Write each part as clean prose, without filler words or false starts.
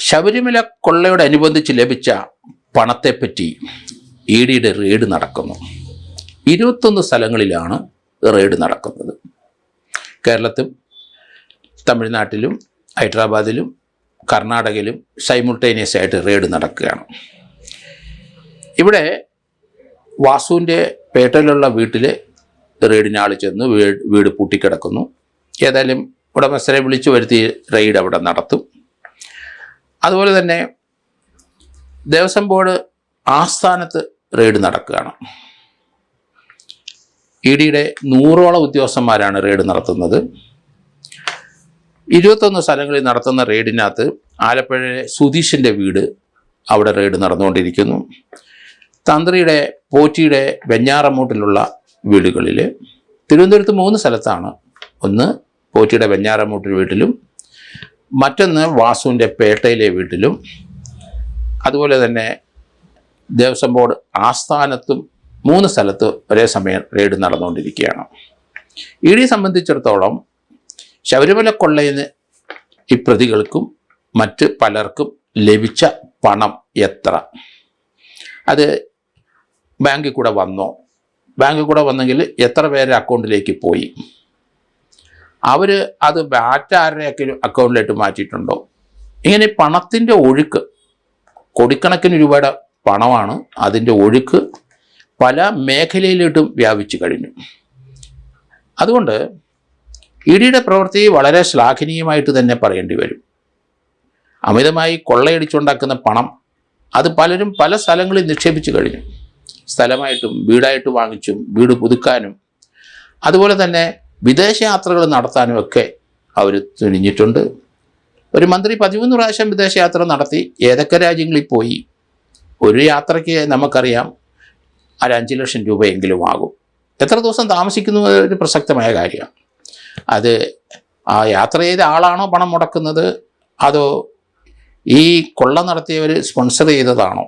ശബരിമല കൊള്ളയോടനുബന്ധിച്ച് ലഭിച്ച പണത്തെപ്പറ്റി ഇ ഡിയുടെ റെയ്ഡ് നടക്കുന്നു. 21 സ്ഥലങ്ങളിലാണ് റെയ്ഡ് നടക്കുന്നത്. കേരളത്തിലും തമിഴ്നാട്ടിലും ഹൈദരാബാദിലും കർണാടകയിലും സൈമുൾട്ടേനിയസ് ആയിട്ട് റെയ്ഡ് നടക്കുകയാണ്. ഇവിടെ വാസുവിൻ്റെ പേട്ടയിലുള്ള വീട്ടിൽ റെയ്ഡിന് ആൾ ചെന്ന് വീട് പൂട്ടിക്കിടക്കുന്നു. ഏതായാലും ഉടമസ്ഥരെ വിളിച്ചു വരുത്തി റെയ്ഡ് അവിടെ നടത്തും. അതുപോലെ തന്നെ ദേവസ്വം ബോർഡ് ആസ്ഥാനത്ത് റെയ്ഡ് നടക്കുകയാണ്. ഇ ഡിയുടെ 100ഓളം ഉദ്യോഗസ്ഥന്മാരാണ് റെയ്ഡ് നടത്തുന്നത്. 21 സ്ഥലങ്ങളിൽ നടത്തുന്ന റെയ്ഡിനകത്ത് ആലപ്പുഴയിലെ സുധീഷിൻ്റെ വീട് അവിടെ റെയ്ഡ് നടന്നുകൊണ്ടിരിക്കുന്നു. തന്ത്രിയുടെ പോറ്റിയുടെ വെഞ്ഞാറമൂട്ടിലുള്ള വീടുകളിൽ തിരുവനന്തപുരത്ത് 3 സ്ഥലത്താണ്. ഒന്ന് പോറ്റിയുടെ വെഞ്ഞാറമൂട്ടിൽ വീട്ടിലും, മറ്റൊന്ന് വാസുവിൻ്റെ പേട്ടയിലെ വീട്ടിലും, അതുപോലെ തന്നെ ദേവസ്വം ബോർഡ് ആസ്ഥാനത്തും 3 സ്ഥലത്ത് ഒരേ സമയം റെയ്ഡ് നടന്നുകൊണ്ടിരിക്കുകയാണ്. ഇ ഡി സംബന്ധിച്ചിടത്തോളം ശബരിമല കൊള്ളയിന് ഈ പ്രതികൾക്കും മറ്റ് പലർക്കും ലഭിച്ച പണം എത്ര, അത് ബാങ്കിൽ കൂടെ വന്നോ, ബാങ്കിൽ കൂടെ വന്നെങ്കിൽ എത്ര പേരുടെ അക്കൗണ്ടിലേക്ക് പോയി, അവർ അത് മറ്റാരുടെയൊക്കെ അക്കൗണ്ടിലേക്ക് മാറ്റിയിട്ടുണ്ടോ, ഇങ്ങനെ പണത്തിൻ്റെ ഒഴുക്ക് കോടിക്കണക്കിന് രൂപയുടെ പണമാണ്. അതിൻ്റെ ഒഴുക്ക് പല മേഖലയിലോട്ടും വ്യാപിച്ചു കഴിഞ്ഞു. അതുകൊണ്ട് ഇ ഡിയുടെ പ്രവൃത്തി വളരെ ശ്ലാഘനീയമായിട്ട് തന്നെ പറയേണ്ടി വരും. അമിതമായി കൊള്ളയടിച്ചുണ്ടാക്കുന്ന പണം അത് പലരും പല സ്ഥലങ്ങളിൽ നിക്ഷേപിച്ചു കഴിഞ്ഞു. സ്ഥലമായിട്ടും വീടായിട്ട് വാങ്ങിച്ചും വീട് പുതുക്കാനും അതുപോലെ തന്നെ വിദേശയാത്രകൾ നടത്താനും ഒക്കെ അവർ തുനിഞ്ഞിട്ടുണ്ട്. ഒരു മന്ത്രി 13 പ്രാവശ്യം വിദേശയാത്ര നടത്തി ഏതൊക്കെ രാജ്യങ്ങളിൽ പോയി. ഒരു യാത്രയ്ക്ക് നമുക്കറിയാം 5 ലക്ഷം രൂപയെങ്കിലും ആകും. എത്ര ദിവസം താമസിക്കുന്നു ഒരു പ്രസക്തമായ കാര്യമാണ്. അത് ആ യാത്ര ചെയ്ത ആളാണോ പണം മുടക്കുന്നത്, അതോ ഈ കൊള്ള നടത്തിയവർ സ്പോൺസർ ചെയ്തതാണോ?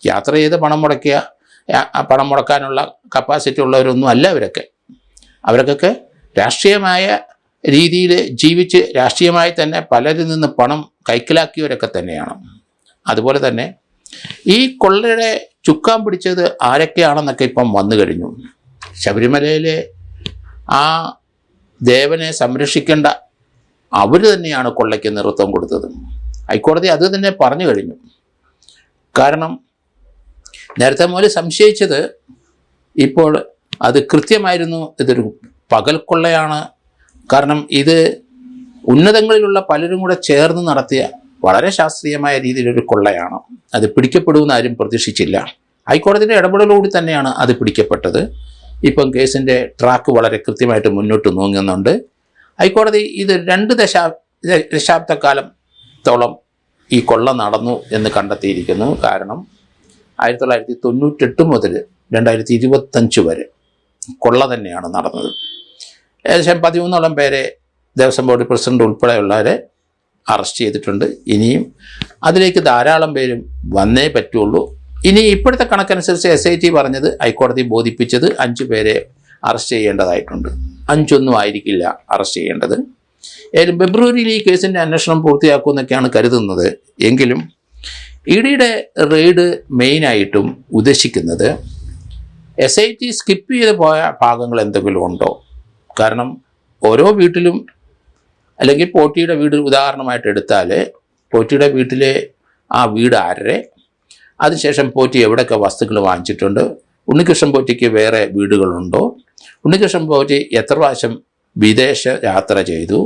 യാത്ര ചെയ്ത് പണം മുടക്കാനുള്ള കപ്പാസിറ്റി ഉള്ളവരൊന്നും അല്ല അവരൊക്കെ രാഷ്ട്രീയമായ രീതിയിൽ ജീവിച്ച് രാഷ്ട്രീയമായി തന്നെ പലരിൽ നിന്ന് പണം കൈക്കലാക്കിയവരൊക്കെ തന്നെയാണ്. അതുപോലെ തന്നെ ഈ കൊള്ളയുടെ ചുക്കാൻ പിടിച്ചത് ആരൊക്കെയാണെന്നൊക്കെ ഇപ്പം വന്നു കഴിഞ്ഞു. ശബരിമലയിലെ ആ ദേവനെ സംരക്ഷിക്കേണ്ട അവർ തന്നെയാണ് കൊള്ളയ്ക്ക് നേതൃത്വം കൊടുത്തത്. ഹൈക്കോടതി അത് തന്നെ പറഞ്ഞു കഴിഞ്ഞു. കാരണം നേരത്തെ മുതൽ സംശയിച്ചത് ഇപ്പോൾ അത് കൃത്യമായിരുന്നു, ഇതൊരു പകൽ കൊള്ളയാണ്. കാരണം ഇത് ഉന്നതങ്ങളിലുള്ള പലരും കൂടെ ചേർന്ന് നടത്തിയ വളരെ ശാസ്ത്രീയമായ രീതിയിലൊരു കൊള്ളയാണ്. അത് പിടിക്കപ്പെടുമെന്ന് ആരും പ്രതീക്ഷിച്ചില്ല. ഹൈക്കോടതിയുടെ ഇടപെടലോടുകൂടി തന്നെയാണ് അത് പിടിക്കപ്പെട്ടത്. ഇപ്പം കേസിൻ്റെ ട്രാക്ക് വളരെ കൃത്യമായിട്ട് മുന്നോട്ട് നീങ്ങുന്നുണ്ട്. ഹൈക്കോടതി ഇത് 2 ദശാബ്ദക്കാലത്തോളം ഈ കൊള്ള നടന്നു എന്ന് കണ്ടെത്തിയിരിക്കുന്നു. കാരണം 1998 മുതൽ 2025 വരെ കൊള്ള തന്നെയാണ് നടന്നത്. ഏകദേശം 13ഓളം പേരെ ദേവസ്വം ബോർഡ് പ്രസിഡന്റ് ഉൾപ്പെടെയുള്ളവരെ അറസ്റ്റ് ചെയ്തിട്ടുണ്ട്. ഇനിയും അതിലേക്ക് ധാരാളം പേരും വന്നേ പറ്റുള്ളൂ. ഇനി ഇപ്പോഴത്തെ കണക്കനുസരിച്ച് SIT പറഞ്ഞത്, ഹൈക്കോടതി ബോധിപ്പിച്ചത് 5 പേരെ അറസ്റ്റ് ചെയ്യേണ്ടതായിട്ടുണ്ട്. 5 ആയിരിക്കില്ല അറസ്റ്റ് ചെയ്യേണ്ടത്. ഫെബ്രുവരിയിൽ ഈ കേസിൻ്റെ അന്വേഷണം പൂർത്തിയാക്കുമെന്നൊക്കെയാണ് കരുതുന്നത്. എങ്കിലും ഇ ഡിയുടെ റെയ്ഡ് മെയിനായിട്ടും ഉദ്ദേശിക്കുന്നത് SIT സ്കിപ്പ് ചെയ്ത് പോയ ഭാഗങ്ങൾ എന്തെങ്കിലും ഉണ്ടോ. കാരണം ഓരോ വീട്ടിലും, അല്ലെങ്കിൽ പോറ്റിയുടെ വീട് ഉദാഹരണമായിട്ട് എടുത്താൽ, പോറ്റിയുടെ വീട്ടിലെ ആ വീട് ആരുടെ, അതിനുശേഷം പോറ്റി എവിടെയൊക്കെ വസ്തുക്കൾ വാങ്ങിച്ചിട്ടുണ്ട്, ഉണ്ണികൃഷ്ണൻ പോറ്റിക്ക് വേറെ വീടുകളുണ്ടോ, ഉണ്ണികൃഷ്ണൻ പോറ്റി എത്ര പ്രാവശ്യം വിദേശ യാത്ര ചെയ്തു,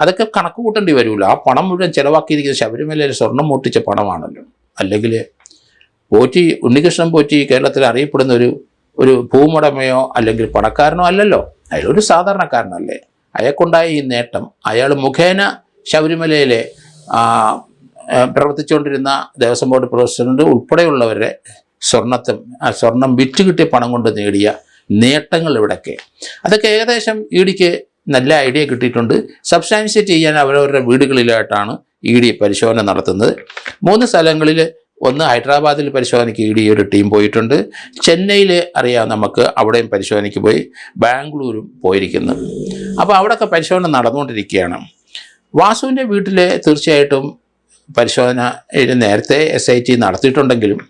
അതൊക്കെ കണക്ക് കൂട്ടേണ്ടി വരുമല്ലോ. ആ പണം മുഴുവൻ ചിലവാക്കിയിരിക്കുന്നത് ശബരിമലയിൽ സ്വർണം മൂട്ടിച്ച പണമാണല്ലോ. അല്ലെങ്കിൽ ഉണ്ണികൃഷ്ണൻ പോറ്റി കേരളത്തിൽ അറിയപ്പെടുന്ന ഒരു ഭൂമുടമയോ അല്ലെങ്കിൽ പണക്കാരനോ അല്ലല്ലോ. അയാളൊരു സാധാരണക്കാരനല്ലേ. അയാൾക്കുണ്ടായ ഈ നേട്ടം അയാൾ മുഖേന ശബരിമലയിലെ പ്രവർത്തിച്ചുകൊണ്ടിരുന്ന ദേവസ്വം ബോർഡ് പ്രസിഡന്റ് ഉൾപ്പെടെയുള്ളവരുടെ സ്വർണം വിറ്റ് കിട്ടിയ പണം കൊണ്ട് നേടിയ നേട്ടങ്ങൾ ഇവിടെയൊക്കെ, അതൊക്കെ ഏകദേശം ഇ ഡിക്ക് നല്ല ഐഡിയ കിട്ടിയിട്ടുണ്ട്. സബ്സ്റ്റാൻഷിയേറ്റ് ചെയ്യാൻ അവരവരുടെ വീടുകളിലായിട്ടാണ് ഇ ഡി പരിശോധന നടത്തുന്നത്. 3 സ്ഥലങ്ങളിൽ, ഒന്ന് ഹൈദരാബാദിൽ പരിശോധനയ്ക്ക് ഇ ഡി ഒരു ടീം പോയിട്ടുണ്ട്. ചെന്നൈയിൽ അറിയാം നമുക്ക്, അവിടെയും പരിശോധനയ്ക്ക് പോയി. ബാംഗ്ലൂരും പോയിരിക്കുന്നു. അപ്പോൾ അവിടെയൊക്കെ പരിശോധന നടന്നുകൊണ്ടിരിക്കുകയാണ്. വാസുവിൻ്റെ വീട്ടിൽ തീർച്ചയായിട്ടും പരിശോധന നേരത്തെ SIT നടത്തിയിട്ടുണ്ടെങ്കിലും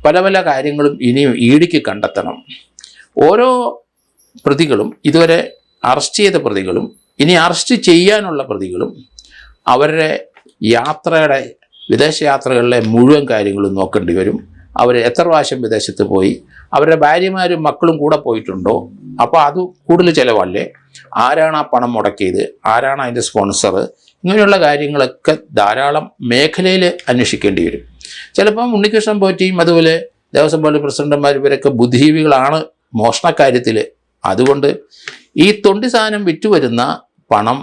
പല പല കാര്യങ്ങളും ഇനിയും EDക്ക് കണ്ടെത്തണം. ഓരോ പ്രതികളും, ഇതുവരെ അറസ്റ്റ് ചെയ്ത പ്രതികളും ഇനി അറസ്റ്റ് ചെയ്യാനുള്ള പ്രതികളും അവരുടെ യാത്രയുടെ വിദേശയാത്രകളിലെ മുഴുവൻ കാര്യങ്ങളും നോക്കേണ്ടി വരും. അവർ എത്ര പ്രാവശ്യം വിദേശത്ത് പോയി, അവരുടെ ഭാര്യമാരും മക്കളും കൂടെ പോയിട്ടുണ്ടോ, അപ്പോൾ അത് കൂടുതൽ ചിലവല്ലേ, ആരാണ് ആ പണം മുടക്കിയത്, ആരാണ് അതിൻ്റെ സ്പോൺസർ, ഇങ്ങനെയുള്ള കാര്യങ്ങളൊക്കെ ധാരാളം മേഖലയിൽ അന്വേഷിക്കേണ്ടി വരും. ചിലപ്പം ഉണ്ണികൃഷ്ണൻ പോറ്റിയും അതുപോലെ ദേവസ്വം ബോർഡ് പ്രസിഡന്റുമാർ ഇവരൊക്കെ ബുദ്ധിജീവികളാണ് മോഷണക്കാര്യത്തിൽ. അതുകൊണ്ട് ഈ തൊണ്ടി സാധനം വിറ്റുവരുന്ന പണം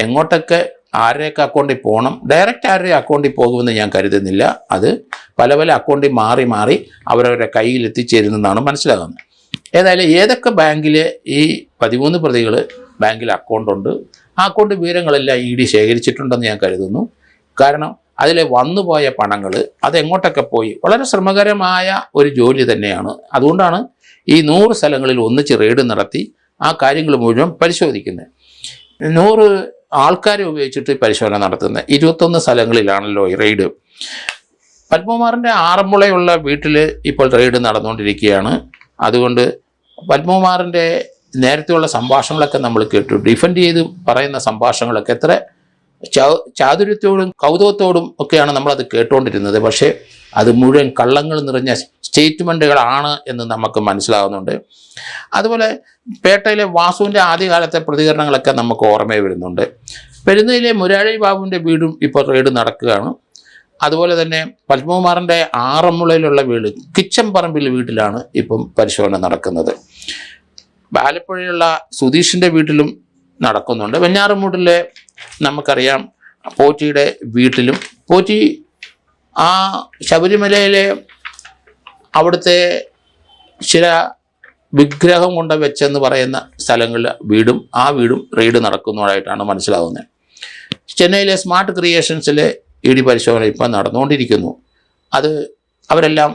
എങ്ങോട്ടൊക്കെ ആരുടെയൊക്കെ അക്കൗണ്ടിൽ പോകണം, ഡയറക്റ്റ് ആരുടെ അക്കൗണ്ടിൽ പോകുമെന്ന് ഞാൻ കരുതുന്നില്ല. അത് പല പല അക്കൗണ്ടിൽ മാറി മാറി അവരവരുടെ കയ്യിൽ എത്തിച്ചേരുന്നതാണ് മനസ്സിലാകുന്നത്. ഏതായാലും ഏതൊക്കെ ബാങ്കിൽ ഈ 13 പ്രതികൾ ബാങ്കിൽ അക്കൗണ്ടുണ്ട്, ആ അക്കൗണ്ട് വിവരങ്ങളെല്ലാം ED ശേഖരിച്ചിട്ടുണ്ടെന്ന് ഞാൻ കരുതുന്നു. കാരണം അതിലെ വന്നുപോയ പണങ്ങൾ അതെങ്ങോട്ടൊക്കെ പോയി, വളരെ ശ്രമകരമായ ഒരു ജോലി തന്നെയാണ്. അതുകൊണ്ടാണ് ഈ 100 സ്ഥലങ്ങളിൽ ഒന്നിച്ച് റെയ്ഡ് നടത്തി ആ കാര്യങ്ങൾ മുഴുവൻ പരിശോധിക്കുന്നത്. 100 ആൾക്കാരെ ഉപയോഗിച്ചിട്ട് പരിശോധന നടത്തുന്നത്. 21 സ്ഥലങ്ങളിലാണല്ലോ ഈ റെയ്ഡ്. പത്മകുമാറിൻ്റെ ആറന്മുളയുള്ള വീട്ടിൽ ഇപ്പോൾ റെയ്ഡ് നടന്നുകൊണ്ടിരിക്കുകയാണ്. അതുകൊണ്ട് പത്മകുമാറിൻ്റെ നേരത്തെയുള്ള സംഭാഷണങ്ങളൊക്കെ നമ്മൾ കേട്ടു. ഡിഫെൻഡ് ചെയ്ത് പറയുന്ന സംഭാഷണങ്ങളൊക്കെ എത്ര ചാതുര്യത്തോടും കൗതുകത്തോടും ഒക്കെയാണ് നമ്മളത് കേട്ടുകൊണ്ടിരുന്നത്. പക്ഷേ അത് മുഴുവൻ കള്ളങ്ങൾ നിറഞ്ഞ സ്റ്റേറ്റ്മെൻറ്റുകളാണ് എന്ന് നമുക്ക് മനസ്സിലാകുന്നുണ്ട്. അതുപോലെ പേട്ടയിലെ വാസുവിൻ്റെ ആദ്യകാലത്തെ പ്രതികരണങ്ങളൊക്കെ നമുക്ക് ഓർമ്മയിൽ വരുന്നുണ്ട്. പെരുന്നയിലെ മുരാരി ബാബുവിൻ്റെ വീടും ഇപ്പോൾ റെയ്ഡ് നടക്കുകയാണ്. അതുപോലെ തന്നെ പത്മകുമാറിൻ്റെ ആറന്മുളയിലുള്ള വീട് കിച്ചമ്പറമ്പിൽ വീട്ടിലാണ് ഇപ്പം പരിശോധന നടക്കുന്നത്. ആലപ്പുഴയുള്ള സുധീഷിൻ്റെ വീട്ടിലും നടക്കുന്നുണ്ട്. വെഞ്ഞാറമൂടിലെ നമുക്കറിയാം പോറ്റിയുടെ വീട്ടിലും, പോറ്റി ആ ശബരിമലയിലെ അവിടുത്തെ ചില വിഗ്രഹം കൊണ്ട് വെച്ചെന്ന് പറയുന്ന സ്ഥലങ്ങളിൽ ആ വീടും റെയ്ഡ് നടക്കുന്നതായിട്ടാണ് മനസ്സിലാകുന്നത്. ചെന്നൈയിലെ സ്മാർട്ട് ക്രിയേഷൻസിലെ ED പരിശോധന ഇപ്പം നടന്നുകൊണ്ടിരിക്കുന്നു. അത് അവരെല്ലാം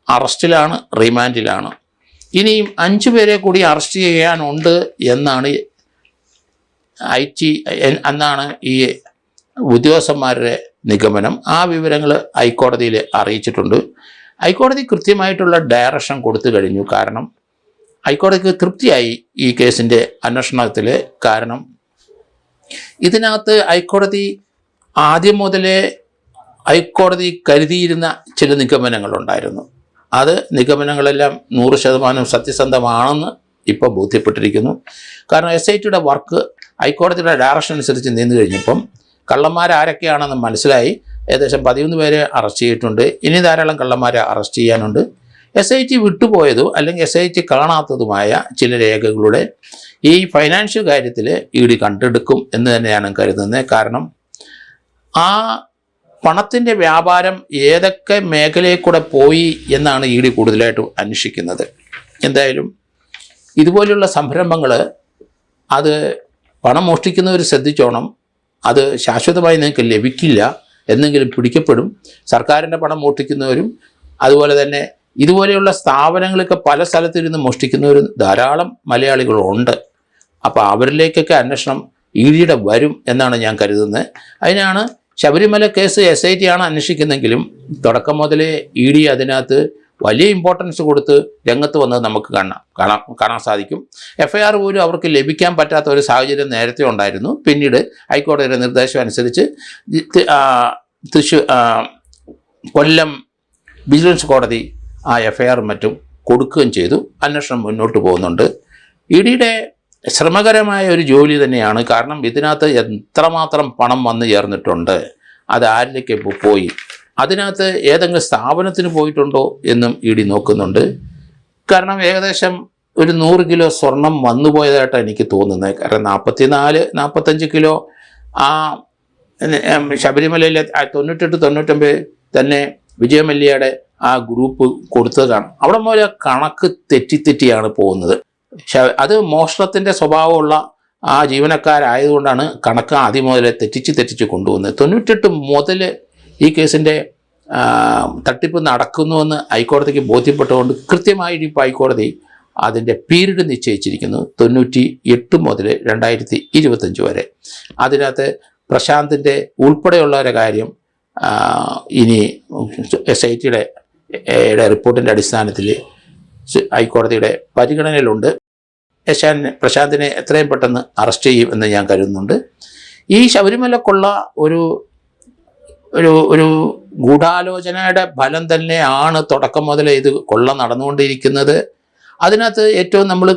അറസ്റ്റിലാണ്, റിമാൻഡിലാണ്. ഇനിയും 5 പേരെ കൂടി അറസ്റ്റ് ചെയ്യാനുണ്ട് എന്നാണ് എന്നാണ് ഈ ഉദ്യോഗസ്ഥന്മാരുടെ നിഗമനം. ആ വിവരങ്ങൾ ഹൈക്കോടതിയിൽ അറിയിച്ചിട്ടുണ്ട്. ഹൈക്കോടതി കൃത്യമായിട്ടുള്ള ഡയറക്ഷൻ കൊടുത്തു കഴിഞ്ഞു. കാരണം ഹൈക്കോടതിക്ക് തൃപ്തിയായി ഈ കേസിൻ്റെ അന്വേഷണത്തിൽ. കാരണം ഇതിനകത്ത് ഹൈക്കോടതി ആദ്യം മുതലേ ഹൈക്കോടതി കരുതിയിരുന്ന ചില നിഗമനങ്ങളുണ്ടായിരുന്നു. അത് നിഗമനങ്ങളെല്ലാം 100% സത്യസന്ധമാണെന്ന് ഇപ്പോൾ ബോധ്യപ്പെട്ടിരിക്കുന്നു. കാരണം SITയുടെ വർക്ക് ഹൈക്കോടതിയുടെ ഡയറക്ഷൻ അനുസരിച്ച് നീണ്ടു കഴിഞ്ഞപ്പം കള്ളന്മാരാരൊക്കെയാണെന്ന് മനസ്സിലായി. ഏകദേശം 13 പേരെ അറസ്റ്റ് ചെയ്തിട്ടുണ്ട്. ഇനി ധാരാളം കള്ളന്മാരെ അറസ്റ്റ് ചെയ്യാനുണ്ട്. SIT വിട്ടുപോയതോ അല്ലെങ്കിൽ SIT കാണാത്തതുമായ ചില രേഖകളുടെ ഈ ഫൈനാൻഷ്യൽ കാര്യത്തിൽ ED കണ്ടെടുക്കും എന്ന് തന്നെയാണ് കരുതുന്നത്. കാരണം ആ പണത്തിൻ്റെ വ്യാപാരം ഏതൊക്കെ മേഖലയിൽ കൂടെ പോയി എന്നാണ് ED കൂടുതലായിട്ടും അന്വേഷിക്കുന്നത്. എന്തായാലും ഇതുപോലെയുള്ള സംരംഭങ്ങൾ അത് പണം മോഷ്ടിക്കുന്നവർ ശ്രദ്ധിച്ചോണം. അത് ശാശ്വതമായി നിങ്ങൾക്ക് ലഭിക്കില്ല, എന്നെങ്കിലും പിടിക്കപ്പെടും. സർക്കാരിൻ്റെ പണം മോഷ്ടിക്കുന്നവരും അതുപോലെ തന്നെ ഇതുപോലെയുള്ള സ്ഥാപനങ്ങളൊക്കെ പല സ്ഥലത്തിരുന്ന് മോഷ്ടിക്കുന്നവരും ധാരാളം മലയാളികളുണ്ട്. അപ്പോൾ അവരിലേക്കൊക്കെ അന്വേഷണം EDയുടെ വരും എന്നാണ് ഞാൻ കരുതുന്നത്. അതിനാണ് ശബരിമല കേസ് SIT ആണ് അന്വേഷിക്കുന്നെങ്കിലും തുടക്കം മുതലേ ED അതിനകത്ത് വലിയ ഇമ്പോർട്ടൻസ് കൊടുത്ത് രംഗത്ത് വന്നത് നമുക്ക് കാണാൻ സാധിക്കും. FIR പോലും അവർക്ക് ലഭിക്കാൻ പറ്റാത്ത ഒരു സാഹചര്യം നേരത്തെ ഉണ്ടായിരുന്നു. പിന്നീട് ഹൈക്കോടതിയുടെ നിർദ്ദേശം അനുസരിച്ച് കൊല്ലം വിജിലൻസ് കോടതി ആ FIR മറ്റും കൊടുക്കുകയും ചെയ്തു. അന്വേഷണം മുന്നോട്ട് പോകുന്നുണ്ട്. EDയുടെ ശ്രമകരമായ ഒരു ജോലി തന്നെയാണ്. കാരണം ഇതിനകത്ത് എത്രമാത്രം പണം വന്നു ചേർന്നിട്ടുണ്ട്, അത് ആരിലേക്ക് പോയി, അതിനകത്ത് ഏതെങ്കിലും സ്ഥാപനത്തിന് പോയിട്ടുണ്ടോ എന്നും ED നോക്കുന്നുണ്ട്. കാരണം ഏകദേശം ഒരു 100 കിലോ സ്വർണം വന്നുപോയതായിട്ടാണ് എനിക്ക് തോന്നുന്നത്. കാരണം 44-45 കിലോ ആ ശബരിമലയിലെ 98-99 തന്നെ വിജയമല്യയുടെ ആ ഗ്രൂപ്പ് കൊടുത്തതാണ്. അവിടെ മുതൽ കണക്ക് തെറ്റിയാണ് പോകുന്നത്. അത് മോഷണത്തിൻ്റെ സ്വഭാവമുള്ള ആ ജീവനക്കാരായതുകൊണ്ടാണ് കണക്ക് ആദ്യം മുതൽ തെറ്റിച്ച് കൊണ്ടുപോകുന്നത്. 98 മുതൽ ഈ കേസിൻ്റെ തട്ടിപ്പ് നടക്കുന്നുവെന്ന് ഹൈക്കോടതിക്ക് ബോധ്യപ്പെട്ടുകൊണ്ട് കൃത്യമായിട്ട് ഇപ്പോൾ ഹൈക്കോടതി അതിൻ്റെ പീരീഡ് നിശ്ചയിച്ചിരിക്കുന്നു. 98 മുതൽ 2025 വരെ. അതിനകത്ത് പ്രശാന്തിൻ്റെ ഉൾപ്പെടെയുള്ളവരുടെ കാര്യം ഇനി SITയുടെ റിപ്പോർട്ടിൻ്റെ അടിസ്ഥാനത്തിൽ ഹൈക്കോടതിയുടെ പരിഗണനയിലുണ്ട്. പ്രശാന്തിനെ എത്രയും പെട്ടെന്ന് അറസ്റ്റ് ചെയ്യും എന്ന് ഞാൻ കരുതുന്നുണ്ട്. ഈ ശബരിമല കൊള്ള ഒരു ഒരു ഒരു ഗൂഢാലോചനയുടെ ഫലം തന്നെയാണ് തുടക്കം മുതൽ ഇത് കൊള്ള നടന്നുകൊണ്ടിരിക്കുന്നത്. അതിനകത്ത് ഏറ്റവും നമ്മൾ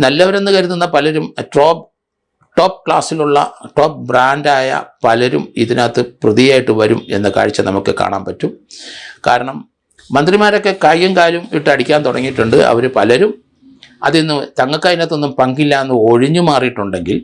നല്ലവരെന്ന് കരുതുന്ന പലരും ടോപ്പ് ക്ലാസ്സിലുള്ള ടോപ്പ് ബ്രാൻഡായ പലരും ഇതിനകത്ത് പ്രതിയായിട്ട് വരും എന്ന കാഴ്ച നമുക്ക് കാണാൻ പറ്റും. കാരണം മന്ത്രിമാരൊക്കെ കൈയും കാലും ഇട്ട് അടിക്കാൻ തുടങ്ങിയിട്ടുണ്ട്. അവർ പലരും അതിന്ന് തങ്ങൾക്ക് അതിനകത്തൊന്നും പങ്കില്ല എന്ന് ഒഴിഞ്ഞു മാറിയിട്ടുണ്ടെങ്കിൽ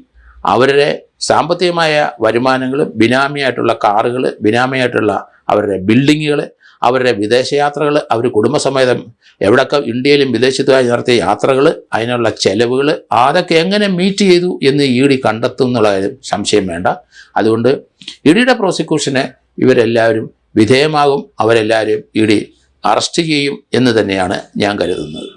അവരുടെ സാമ്പത്തികമായ വരുമാനങ്ങൾ, ബിനാമിയായിട്ടുള്ള കാറുകൾ, ബിനാമിയായിട്ടുള്ള അവരുടെ ബിൽഡിങ്ങുകൾ, അവരുടെ വിദേശയാത്രകൾ, അവർ കുടുംബസമേതം എവിടെയൊക്കെ ഇന്ത്യയിലും വിദേശത്തുമായി നടത്തിയ യാത്രകൾ, അതിനുള്ള ചെലവുകൾ, അതൊക്കെ എങ്ങനെ മീറ്റ് ചെയ്തു എന്ന് ED കണ്ടെത്തും എന്നുള്ള കാര്യം സംശയം വേണ്ട. അതുകൊണ്ട് EDയുടെ പ്രോസിക്യൂഷന് ഇവരെല്ലാവരും വിധേയമാകും. അവരെല്ലാവരും ED അറസ്റ്റ് ചെയ്യും എന്ന് തന്നെയാണ് ഞാൻ കരുതുന്നത്.